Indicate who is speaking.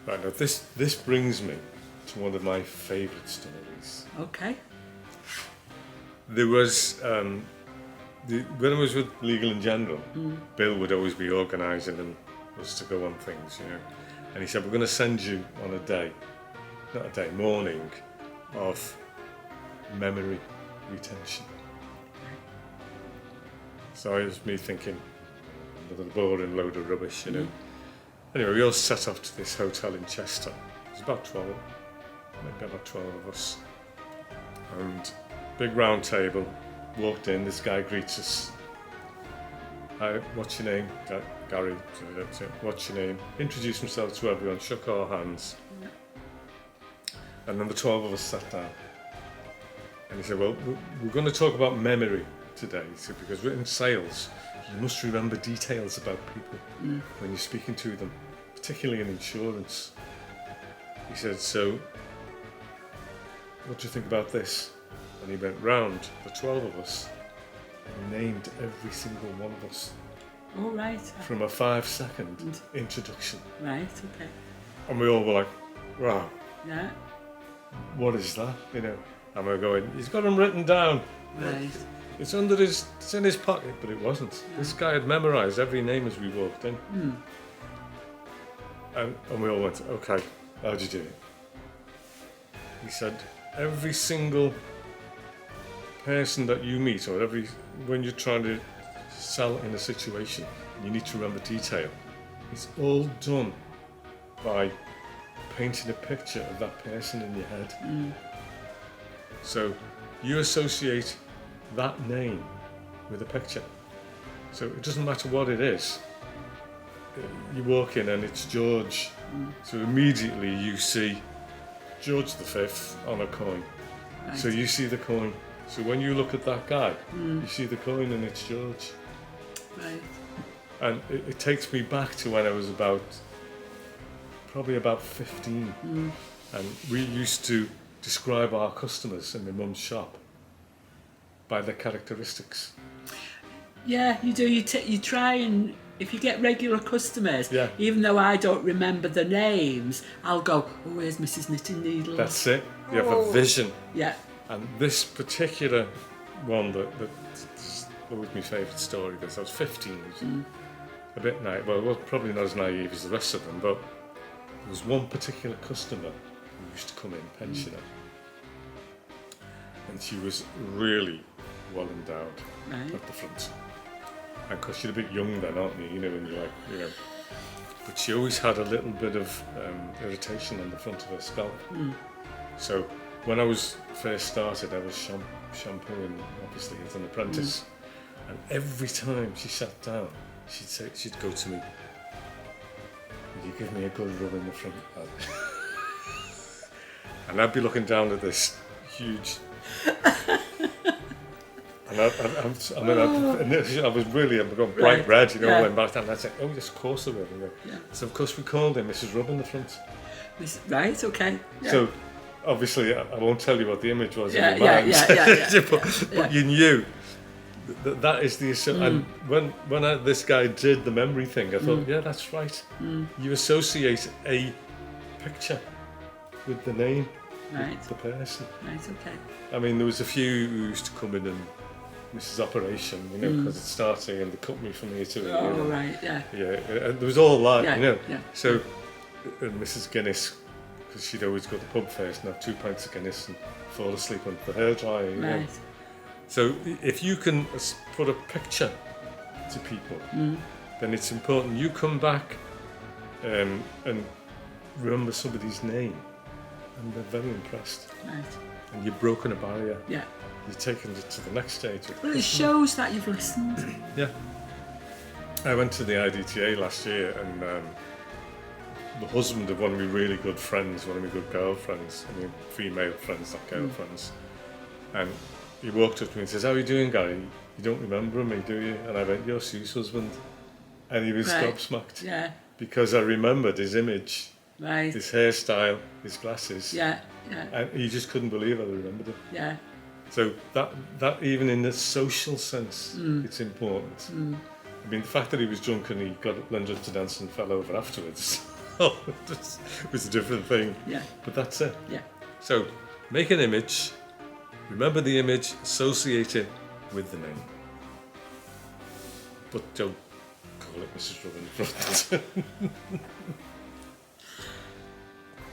Speaker 1: Right, now this brings me to one of my favourite stories.
Speaker 2: Okay.
Speaker 1: There was, when I was with Legal in General, Bill would always be organising us to go on things, And he said, we're going to send you on morning of memory retention. So it was me thinking, another boring load of rubbish, Anyway, we all set off to this hotel in Chester. It was about 12, maybe about 12 of us. And big round table, walked in, this guy greets us. Hi, what's your name? Gary. What's your name? Introduced himself to everyone, shook our hands. And then the 12 of us sat down. And he said, well, we're going to talk about memory today. He said, because we're in sales, you must remember details about people when you're speaking to them, particularly in insurance. He said, so what do you think about this? And he went round the 12 of us and named every single one of us.
Speaker 2: All right.
Speaker 1: From a 5-second introduction.
Speaker 2: Right, okay.
Speaker 1: And we all were like, wow.
Speaker 2: Yeah.
Speaker 1: What is that? And we're going, he's got them written down.
Speaker 2: Right.
Speaker 1: It's in his pocket, but it wasn't. Yeah. This guy had memorised every name as we walked in. And we all went, okay, how'd you do it? He said, every single person that you meet, or when you're trying to sell in a situation, you need to remember detail. It's all done by painting a picture of that person in your head. So you associate that name with a picture. So it doesn't matter what it is. You walk in and it's George. So immediately you see George V on a coin. Right. So you see the coin. So when you look at that guy, you see the coin and it's George.
Speaker 2: Right.
Speaker 1: And it takes me back to when I was probably about 15. And we used to describe our customers in my mum's shop by their characteristics.
Speaker 2: Yeah, you do. You try and, if you get regular customers, even though I don't remember the names, I'll go, oh, where's Mrs. Knitting Needles?
Speaker 1: That's it. You have a vision.
Speaker 2: Yeah.
Speaker 1: And this particular one that's always my favourite story, because I was 15, a bit naive. Well, I was probably not as naive as the rest of them, but there was one particular customer who used to come in, pensioner, and she was really well endowed at the front. And because you're a bit young then, aren't you? And you're like, But she always had a little bit of irritation on the front of her scalp. So when I was first started, I was shampooing, obviously, as an apprentice. And every time she sat down, she'd go to me, "Will you give me a good rub in the front?" And I'd be looking down at this huge. And I was really bright red, and back then I'd say, "Oh yes, of course I will." So of course we called her Mrs. Rub in the front.
Speaker 2: Right, okay. Yeah.
Speaker 1: So obviously I won't tell you what the image was in your mind. But you knew that is the and when this guy did the memory thing, I thought, yeah, that's right. You associate a picture with the name, with the person.
Speaker 2: Right, okay.
Speaker 1: I mean, there was a few who used to come in and Mrs. Operation, because it's starting, and they cut me from here to here.
Speaker 2: Oh, right, yeah.
Speaker 1: Yeah, there was all that, Yeah. So, and Mrs. Guinness, because she'd always go to the pub first and have 2 pints of Guinness and fall asleep under the hairdryer.
Speaker 2: Right.
Speaker 1: So, if you can put a picture to people, then it's important. You come back and remember somebody's name, and they're very impressed.
Speaker 2: Right.
Speaker 1: And you've broken a barrier.
Speaker 2: Yeah.
Speaker 1: You've taken it to the next stage.
Speaker 2: Well, it shows that you've listened.
Speaker 1: Yeah. I went to the IDTA last year, and the husband of one of my really good friends, one of my good girlfriends, female friends, not girlfriends, and he walked up to me and says, "How are you doing, Gary? You don't remember me, do you?" And I went, "You're Sue's husband." And he was gobsmacked.
Speaker 2: Yeah.
Speaker 1: Because I remembered his image,
Speaker 2: right,
Speaker 1: his hairstyle, his glasses.
Speaker 2: Yeah.
Speaker 1: And he just couldn't believe I remembered it.
Speaker 2: Yeah.
Speaker 1: So that even in the social sense, it's important. I mean, the fact that he was drunk and he got up to dance and fell over afterwards, well, it was a different thing.
Speaker 2: Yeah.
Speaker 1: But that's it.
Speaker 2: Yeah.
Speaker 1: So, make an image, remember the image, associate it with the name. But don't call it Mrs. Rub in front.